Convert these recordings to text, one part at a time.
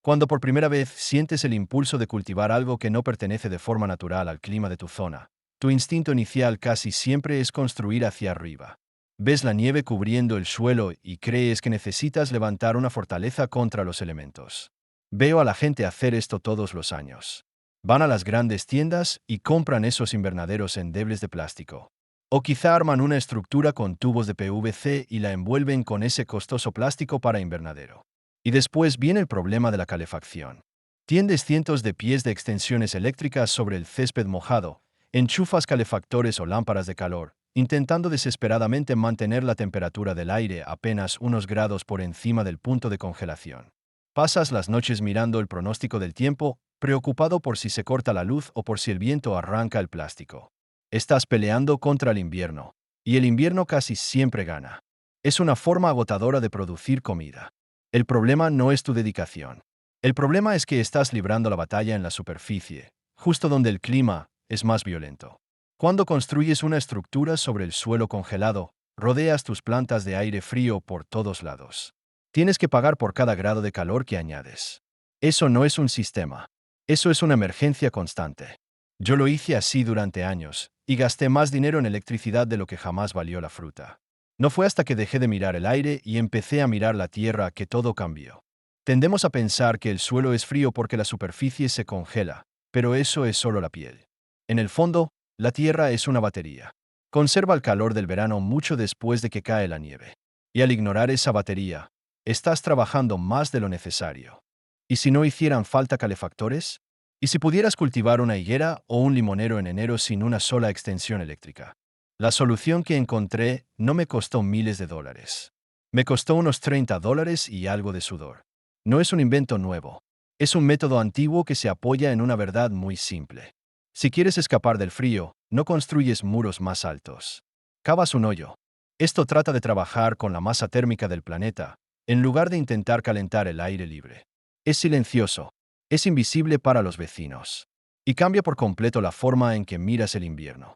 Cuando por primera vez sientes el impulso de cultivar algo que no pertenece de forma natural al clima de tu zona, tu instinto inicial casi siempre es construir hacia arriba. Ves la nieve cubriendo el suelo y crees que necesitas levantar una fortaleza contra los elementos. Veo a la gente hacer esto todos los años. Van a las grandes tiendas y compran esos invernaderos endebles de plástico. O quizá arman una estructura con tubos de PVC y la envuelven con ese costoso plástico para invernadero. Y después viene el problema de la calefacción. Tiendes cientos de pies de extensiones eléctricas sobre el césped mojado, enchufas calefactores o lámparas de calor, intentando desesperadamente mantener la temperatura del aire apenas unos grados por encima del punto de congelación. Pasas las noches mirando el pronóstico del tiempo, preocupado por si se corta la luz o por si el viento arranca el plástico. Estás peleando contra el invierno, y el invierno casi siempre gana. Es una forma agotadora de producir comida. El problema no es tu dedicación. El problema es que estás librando la batalla en la superficie, justo donde el clima es más violento. Cuando construyes una estructura sobre el suelo congelado, rodeas tus plantas de aire frío por todos lados. Tienes que pagar por cada grado de calor que añades. Eso no es un sistema. Eso es una emergencia constante. Yo lo hice así durante años, y gasté más dinero en electricidad de lo que jamás valió la fruta. No fue hasta que dejé de mirar el aire y empecé a mirar la tierra que todo cambió. Tendemos a pensar que el suelo es frío porque la superficie se congela, pero eso es solo la piel. En el fondo, la tierra es una batería. Conserva el calor del verano mucho después de que cae la nieve. Y al ignorar esa batería, estás trabajando más de lo necesario. ¿Y si no hicieran falta calefactores? ¿Y si pudieras cultivar una higuera o un limonero en enero sin una sola extensión eléctrica? La solución que encontré no me costó miles de dólares. Me costó unos $30 y algo de sudor. No es un invento nuevo. Es un método antiguo que se apoya en una verdad muy simple. Si quieres escapar del frío, no construyes muros más altos. Cavas un hoyo. Esto trata de trabajar con la masa térmica del planeta, en lugar de intentar calentar el aire libre. Es silencioso. Es invisible para los vecinos. Y cambia por completo la forma en que miras el invierno.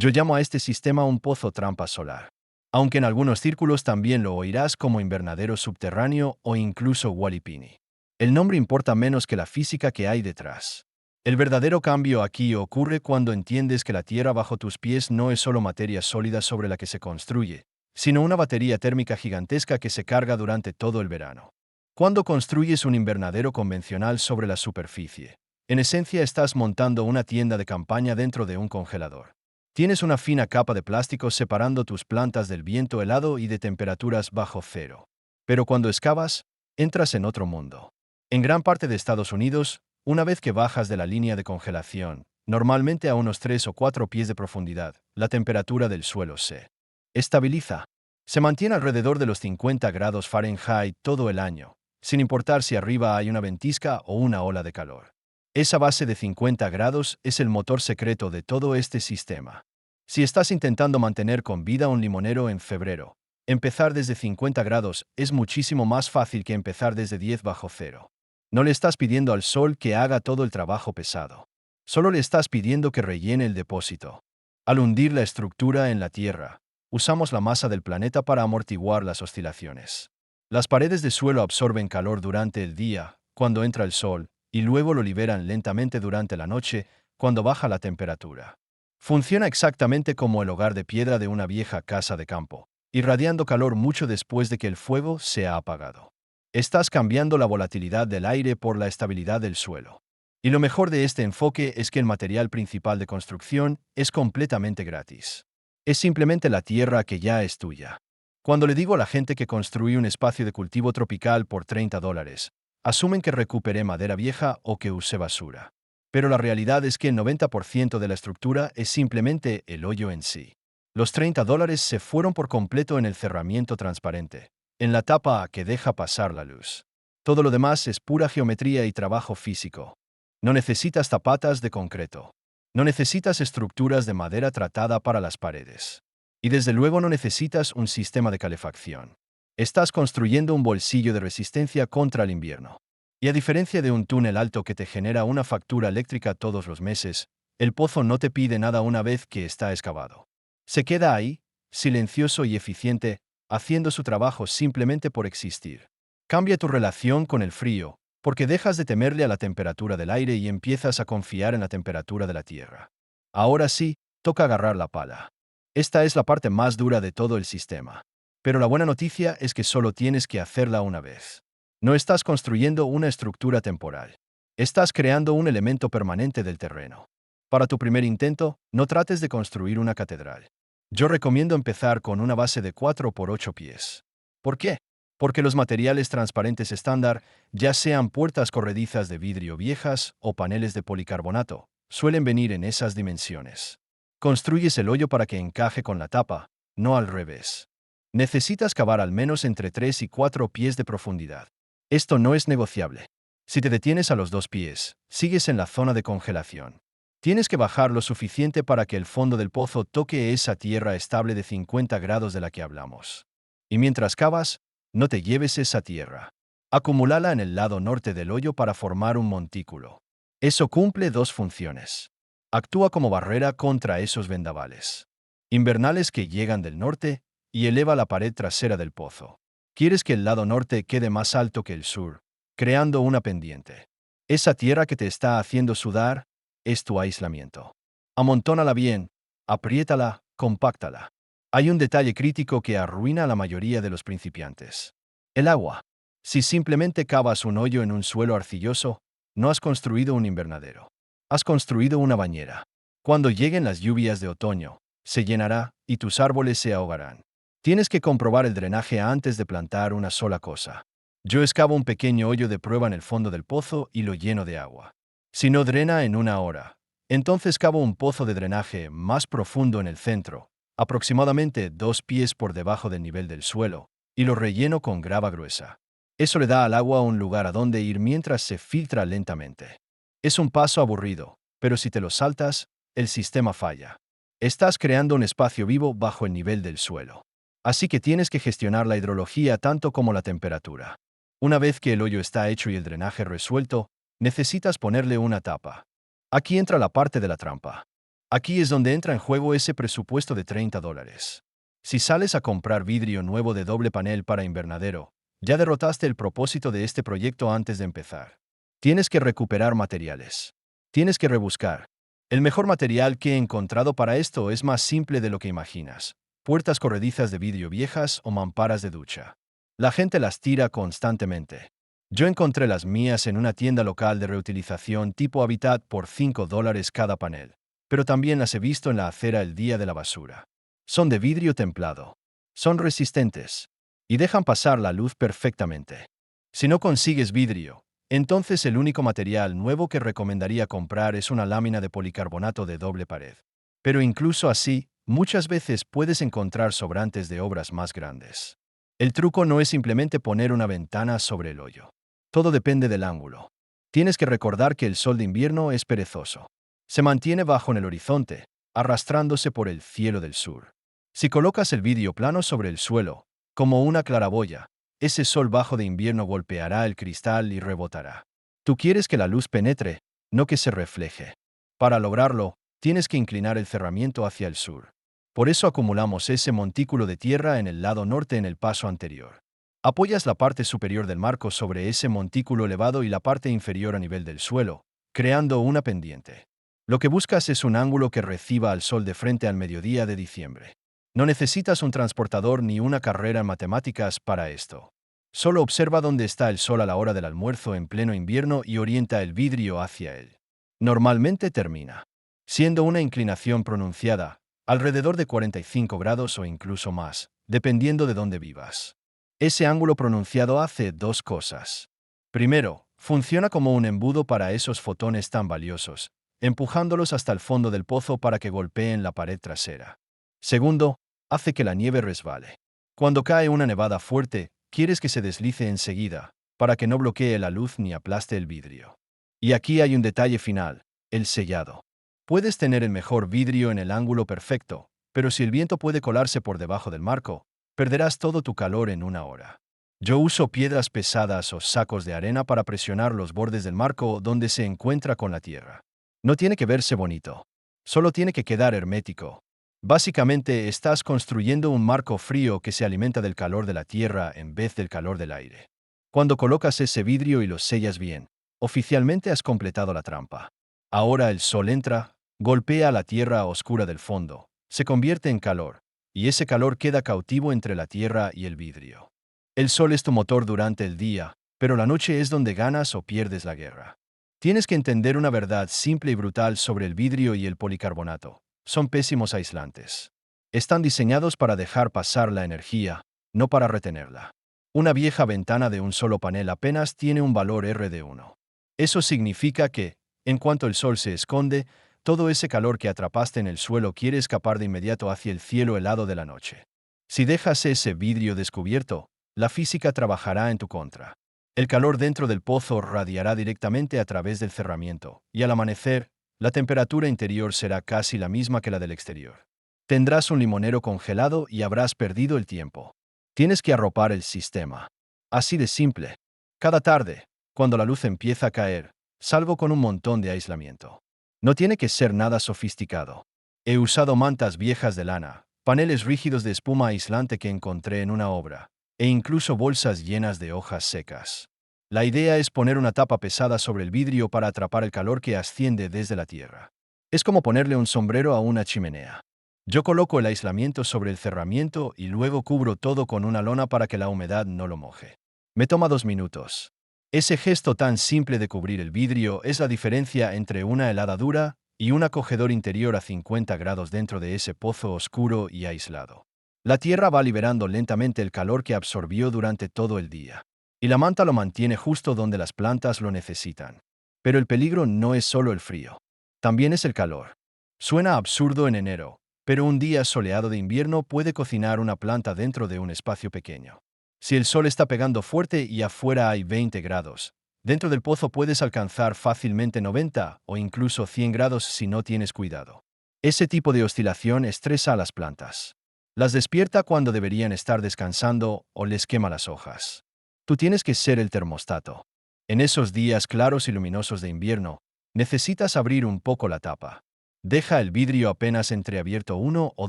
Yo llamo a este sistema un pozo trampa solar. Aunque en algunos círculos también lo oirás como invernadero subterráneo o incluso Walipini. El nombre importa menos que la física que hay detrás. El verdadero cambio aquí ocurre cuando entiendes que la tierra bajo tus pies no es solo materia sólida sobre la que se construye, sino una batería térmica gigantesca que se carga durante todo el verano. Cuando construyes un invernadero convencional sobre la superficie, en esencia estás montando una tienda de campaña dentro de un congelador. Tienes una fina capa de plástico separando tus plantas del viento helado y de temperaturas bajo cero. Pero cuando excavas, entras en otro mundo. En gran parte de Estados Unidos, una vez que bajas de la línea de congelación, normalmente a unos 3 o 4 pies de profundidad, la temperatura del suelo se estabiliza. Se mantiene alrededor de los 50 grados Fahrenheit todo el año, sin importar si arriba hay una ventisca o una ola de calor. Esa base de 50 grados es el motor secreto de todo este sistema. Si estás intentando mantener con vida un limonero en febrero, empezar desde 50 grados es muchísimo más fácil que empezar desde 10 bajo cero. No le estás pidiendo al sol que haga todo el trabajo pesado. Solo le estás pidiendo que rellene el depósito. Al hundir la estructura en la Tierra, usamos la masa del planeta para amortiguar las oscilaciones. Las paredes de suelo absorben calor durante el día, cuando entra el sol, y luego lo liberan lentamente durante la noche, cuando baja la temperatura. Funciona exactamente como el hogar de piedra de una vieja casa de campo, irradiando calor mucho después de que el fuego se ha apagado. Estás cambiando la volatilidad del aire por la estabilidad del suelo. Y lo mejor de este enfoque es que el material principal de construcción es completamente gratis. Es simplemente la tierra que ya es tuya. Cuando le digo a la gente que construí un espacio de cultivo tropical por $30, asumen que recuperé madera vieja o que usé basura. Pero la realidad es que el 90% de la estructura es simplemente el hoyo en sí. Los $30 se fueron por completo en el cerramiento transparente, en la tapa que deja pasar la luz. Todo lo demás es pura geometría y trabajo físico. No necesitas zapatas de concreto. No necesitas estructuras de madera tratada para las paredes. Y desde luego no necesitas un sistema de calefacción. Estás construyendo un bolsillo de resistencia contra el invierno. Y a diferencia de un túnel alto que te genera una factura eléctrica todos los meses, el pozo no te pide nada una vez que está excavado. Se queda ahí, silencioso y eficiente, haciendo su trabajo simplemente por existir. Cambia tu relación con el frío, porque dejas de temerle a la temperatura del aire y empiezas a confiar en la temperatura de la tierra. Ahora sí, toca agarrar la pala. Esta es la parte más dura de todo el sistema. Pero la buena noticia es que solo tienes que hacerla una vez. No estás construyendo una estructura temporal. Estás creando un elemento permanente del terreno. Para tu primer intento, no trates de construir una catedral. Yo recomiendo empezar con una base de 4 por 8 pies. ¿Por qué? Porque los materiales transparentes estándar, ya sean puertas corredizas de vidrio viejas o paneles de policarbonato, suelen venir en esas dimensiones. Construyes el hoyo para que encaje con la tapa, no al revés. Necesitas cavar al menos entre 3 y 4 pies de profundidad. Esto no es negociable. Si te detienes a los 2 pies, sigues en la zona de congelación. Tienes que bajar lo suficiente para que el fondo del pozo toque esa tierra estable de 50 grados de la que hablamos. Y mientras cavas, no te lleves esa tierra. Acumúlala en el lado norte del hoyo para formar un montículo. Eso cumple dos funciones. Actúa como barrera contra esos vendavales invernales que llegan del norte y eleva la pared trasera del pozo. Quieres que el lado norte quede más alto que el sur, creando una pendiente. Esa tierra que te está haciendo sudar es tu aislamiento. Amontónala bien, apriétala, compáctala. Hay un detalle crítico que arruina a la mayoría de los principiantes. El agua. Si simplemente cavas un hoyo en un suelo arcilloso, no has construido un invernadero. Has construido una bañera. Cuando lleguen las lluvias de otoño, se llenará y tus árboles se ahogarán. Tienes que comprobar el drenaje antes de plantar una sola cosa. Yo excavo un pequeño hoyo de prueba en el fondo del pozo y lo lleno de agua. Si no drena en una hora, entonces cavo un pozo de drenaje más profundo en el centro, aproximadamente 2 pies por debajo del nivel del suelo, y lo relleno con grava gruesa. Eso le da al agua un lugar a donde ir mientras se filtra lentamente. Es un paso aburrido, pero si te lo saltas, el sistema falla. Estás creando un espacio vivo bajo el nivel del suelo. Así que tienes que gestionar la hidrología tanto como la temperatura. Una vez que el hoyo está hecho y el drenaje resuelto, necesitas ponerle una tapa. Aquí entra la parte de la trampa. Aquí es donde entra en juego ese presupuesto de $30. Si sales a comprar vidrio nuevo de doble panel para invernadero, ya derrotaste el propósito de este proyecto antes de empezar. Tienes que recuperar materiales. Tienes que rebuscar. El mejor material que he encontrado para esto es más simple de lo que imaginas. Puertas corredizas de vidrio viejas o mamparas de ducha. La gente las tira constantemente. Yo encontré las mías en una tienda local de reutilización tipo Habitat por $5 cada panel, pero también las he visto en la acera el día de la basura. Son de vidrio templado. Son resistentes y dejan pasar la luz perfectamente. Si no consigues vidrio, entonces el único material nuevo que recomendaría comprar es una lámina de policarbonato de doble pared. Pero incluso así, muchas veces puedes encontrar sobrantes de obras más grandes. El truco no es simplemente poner una ventana sobre el hoyo. Todo depende del ángulo. Tienes que recordar que el sol de invierno es perezoso. Se mantiene bajo en el horizonte, arrastrándose por el cielo del sur. Si colocas el vidrio plano sobre el suelo, como una claraboya, ese sol bajo de invierno golpeará el cristal y rebotará. Tú quieres que la luz penetre, no que se refleje. Para lograrlo, tienes que inclinar el cerramiento hacia el sur. Por eso acumulamos ese montículo de tierra en el lado norte en el paso anterior. Apoyas la parte superior del marco sobre ese montículo elevado y la parte inferior a nivel del suelo, creando una pendiente. Lo que buscas es un ángulo que reciba al sol de frente al mediodía de diciembre. No necesitas un transportador ni una carrera en matemáticas para esto. Solo observa dónde está el sol a la hora del almuerzo en pleno invierno y orienta el vidrio hacia él. Normalmente termina siendo una inclinación pronunciada, alrededor de 45 grados o incluso más, dependiendo de dónde vivas. Ese ángulo pronunciado hace dos cosas. Primero, funciona como un embudo para esos fotones tan valiosos, empujándolos hasta el fondo del pozo para que golpeen la pared trasera. Segundo, hace que la nieve resbale. Cuando cae una nevada fuerte, quieres que se deslice enseguida, para que no bloquee la luz ni aplaste el vidrio. Y aquí hay un detalle final, el sellado. Puedes tener el mejor vidrio en el ángulo perfecto, pero si el viento puede colarse por debajo del marco, perderás todo tu calor en una hora. Yo uso piedras pesadas o sacos de arena para presionar los bordes del marco donde se encuentra con la tierra. No tiene que verse bonito. Solo tiene que quedar hermético. Básicamente, estás construyendo un marco frío que se alimenta del calor de la tierra en vez del calor del aire. Cuando colocas ese vidrio y lo sellas bien, oficialmente has completado la trampa. Ahora el sol entra, golpea la tierra oscura del fondo, se convierte en calor, y ese calor queda cautivo entre la tierra y el vidrio. El sol es tu motor durante el día, pero la noche es donde ganas o pierdes la guerra. Tienes que entender una verdad simple y brutal sobre el vidrio y el policarbonato. Son pésimos aislantes. Están diseñados para dejar pasar la energía, no para retenerla. Una vieja ventana de un solo panel apenas tiene un valor R de 1. Eso significa que, en cuanto el sol se esconde, todo ese calor que atrapaste en el suelo quiere escapar de inmediato hacia el cielo helado de la noche. Si dejas ese vidrio descubierto, la física trabajará en tu contra. El calor dentro del pozo radiará directamente a través del cerramiento, y al amanecer, la temperatura interior será casi la misma que la del exterior. Tendrás un limonero congelado y habrás perdido el tiempo. Tienes que arropar el sistema. Así de simple. Cada tarde, cuando la luz empieza a caer, salgo con un montón de aislamiento. No tiene que ser nada sofisticado. He usado mantas viejas de lana, paneles rígidos de espuma aislante que encontré en una obra, e incluso bolsas llenas de hojas secas. La idea es poner una tapa pesada sobre el vidrio para atrapar el calor que asciende desde la tierra. Es como ponerle un sombrero a una chimenea. Yo coloco el aislamiento sobre el cerramiento y luego cubro todo con una lona para que la humedad no lo moje. Me toma 2 minutos. Ese gesto tan simple de cubrir el vidrio es la diferencia entre una helada dura y un acogedor interior a 50 grados dentro de ese pozo oscuro y aislado. La tierra va liberando lentamente el calor que absorbió durante todo el día. Y la manta lo mantiene justo donde las plantas lo necesitan. Pero el peligro no es solo el frío. También es el calor. Suena absurdo en enero, pero un día soleado de invierno puede cocinar una planta dentro de un espacio pequeño. Si el sol está pegando fuerte y afuera hay 20 grados, dentro del pozo puedes alcanzar fácilmente 90 o incluso 100 grados si no tienes cuidado. Ese tipo de oscilación estresa a las plantas. Las despierta cuando deberían estar descansando o les quema las hojas. Tú tienes que ser el termostato. En esos días claros y luminosos de invierno, necesitas abrir un poco la tapa. Deja el vidrio apenas entreabierto 1 o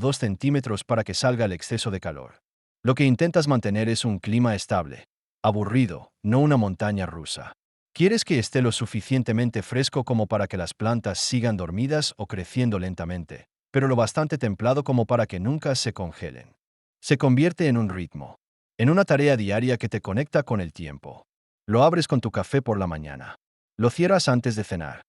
2 centímetros para que salga el exceso de calor. Lo que intentas mantener es un clima estable, aburrido, no una montaña rusa. Quieres que esté lo suficientemente fresco como para que las plantas sigan dormidas o creciendo lentamente, pero lo bastante templado como para que nunca se congelen. Se convierte en un ritmo, en una tarea diaria que te conecta con el tiempo. Lo abres con tu café por la mañana. Lo cierras antes de cenar.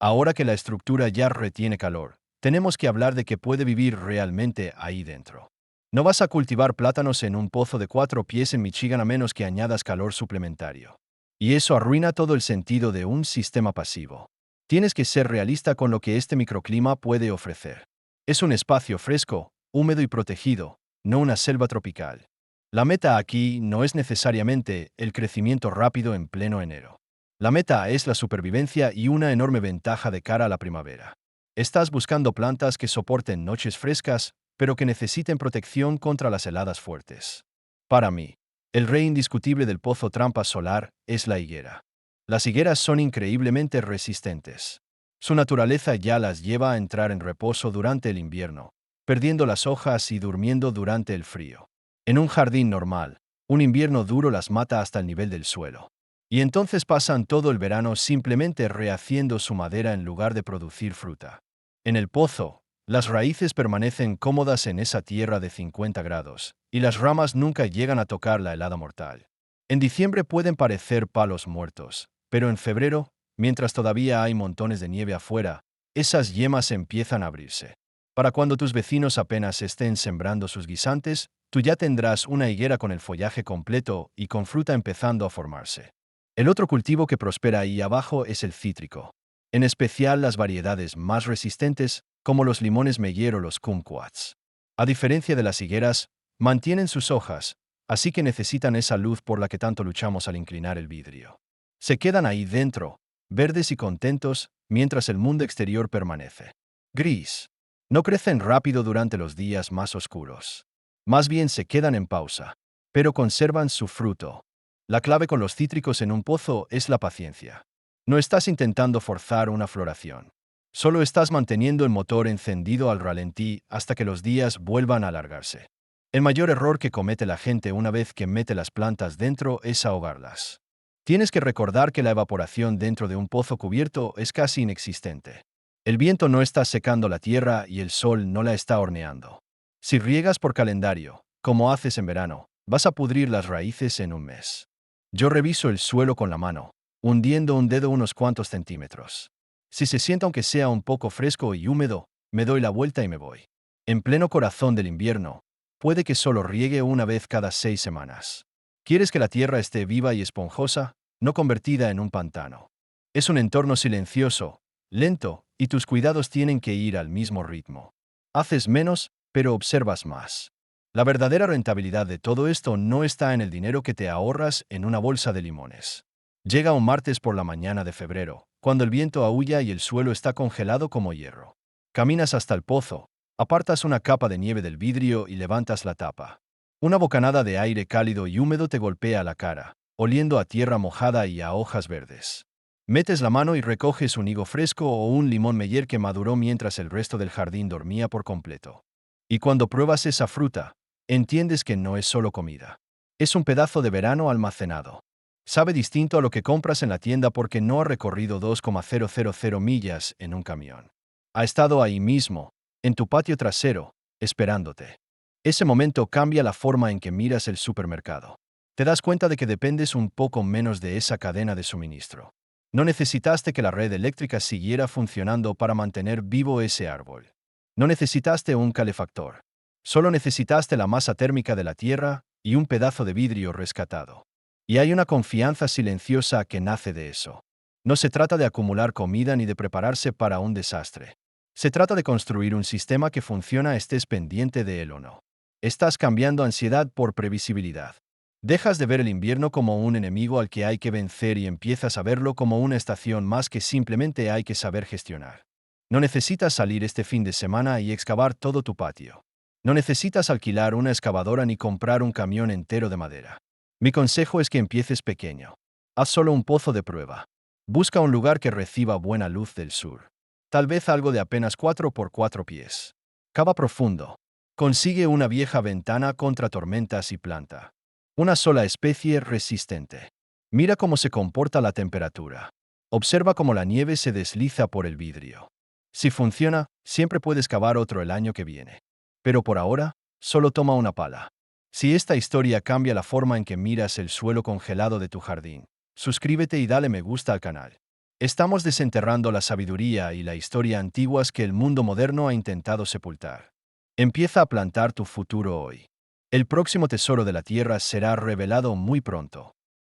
Ahora que la estructura ya retiene calor, tenemos que hablar de que puede vivir realmente ahí dentro. No vas a cultivar plátanos en un pozo de 4 pies en Michigan a menos que añadas calor suplementario. Y eso arruina todo el sentido de un sistema pasivo. Tienes que ser realista con lo que este microclima puede ofrecer. Es un espacio fresco, húmedo y protegido, no una selva tropical. La meta aquí no es necesariamente el crecimiento rápido en pleno enero. La meta es la supervivencia y una enorme ventaja de cara a la primavera. Estás buscando plantas que soporten noches frescas, pero que necesiten protección contra las heladas fuertes. Para mí, el rey indiscutible del pozo trampa solar es la higuera. Las higueras son increíblemente resistentes. Su naturaleza ya las lleva a entrar en reposo durante el invierno, perdiendo las hojas y durmiendo durante el frío. En un jardín normal, un invierno duro las mata hasta el nivel del suelo. Y entonces pasan todo el verano simplemente rehaciendo su madera en lugar de producir fruta. En el pozo, las raíces permanecen cómodas en esa tierra de 50 grados, y las ramas nunca llegan a tocar la helada mortal. En diciembre pueden parecer palos muertos, pero en febrero, mientras todavía hay montones de nieve afuera, esas yemas empiezan a abrirse. Para cuando tus vecinos apenas estén sembrando sus guisantes, tú ya tendrás una higuera con el follaje completo y con fruta empezando a formarse. El otro cultivo que prospera ahí abajo es el cítrico, en especial las variedades más resistentes, como los limones Meyer o los kumquats. A diferencia de las higueras, mantienen sus hojas, así que necesitan esa luz por la que tanto luchamos al inclinar el vidrio. Se quedan ahí dentro, verdes y contentos, mientras el mundo exterior permanece gris. No crecen rápido durante los días más oscuros. Más bien se quedan en pausa, pero conservan su fruto. La clave con los cítricos en un pozo es la paciencia. No estás intentando forzar una floración. Solo estás manteniendo el motor encendido al ralentí hasta que los días vuelvan a alargarse. El mayor error que comete la gente una vez que mete las plantas dentro es ahogarlas. Tienes que recordar que la evaporación dentro de un pozo cubierto es casi inexistente. El viento no está secando la tierra y el sol no la está horneando. Si riegas por calendario, como haces en verano, vas a pudrir las raíces en un mes. Yo reviso el suelo con la mano, hundiendo un dedo unos cuantos centímetros. Si se siente aunque sea un poco fresco y húmedo, me doy la vuelta y me voy. En pleno corazón del invierno, puede que solo riegue una vez cada 6 semanas. ¿Quieres que la tierra esté viva y esponjosa, no convertida en un pantano? Es un entorno silencioso, lento, y tus cuidados tienen que ir al mismo ritmo. Haces menos, pero observas más. La verdadera rentabilidad de todo esto no está en el dinero que te ahorras en una bolsa de limones. Llega un martes por la mañana de febrero, cuando el viento aúlla y el suelo está congelado como hierro. Caminas hasta el pozo, apartas una capa de nieve del vidrio y levantas la tapa. Una bocanada de aire cálido y húmedo te golpea la cara, oliendo a tierra mojada y a hojas verdes. Metes la mano y recoges un higo fresco o un limón meyer que maduró mientras el resto del jardín dormía por completo. Y cuando pruebas esa fruta, entiendes que no es solo comida. Es un pedazo de verano almacenado. Sabe distinto a lo que compras en la tienda porque no ha recorrido 2,000 millas en un camión. Ha estado ahí mismo, en tu patio trasero, esperándote. Ese momento cambia la forma en que miras el supermercado. Te das cuenta de que dependes un poco menos de esa cadena de suministro. No necesitaste que la red eléctrica siguiera funcionando para mantener vivo ese árbol. No necesitaste un calefactor. Solo necesitaste la masa térmica de la tierra y un pedazo de vidrio rescatado. Y hay una confianza silenciosa que nace de eso. No se trata de acumular comida ni de prepararse para un desastre. Se trata de construir un sistema que funciona estés pendiente de él o no. Estás cambiando ansiedad por previsibilidad. Dejas de ver el invierno como un enemigo al que hay que vencer y empiezas a verlo como una estación más que simplemente hay que saber gestionar. No necesitas salir este fin de semana y excavar todo tu patio. No necesitas alquilar una excavadora ni comprar un camión entero de madera. Mi consejo es que empieces pequeño. Haz solo un pozo de prueba. Busca un lugar que reciba buena luz del sur. Tal vez algo de apenas 4 por 4 pies. Cava profundo. Consigue una vieja ventana contra tormentas y planta una sola especie resistente. Mira cómo se comporta la temperatura. Observa cómo la nieve se desliza por el vidrio. Si funciona, siempre puedes cavar otro el año que viene. Pero por ahora, solo toma una pala. Si esta historia cambia la forma en que miras el suelo congelado de tu jardín, suscríbete y dale me gusta al canal. Estamos desenterrando la sabiduría y la historia antiguas que el mundo moderno ha intentado sepultar. Empieza a plantar tu futuro hoy. El próximo tesoro de la tierra será revelado muy pronto.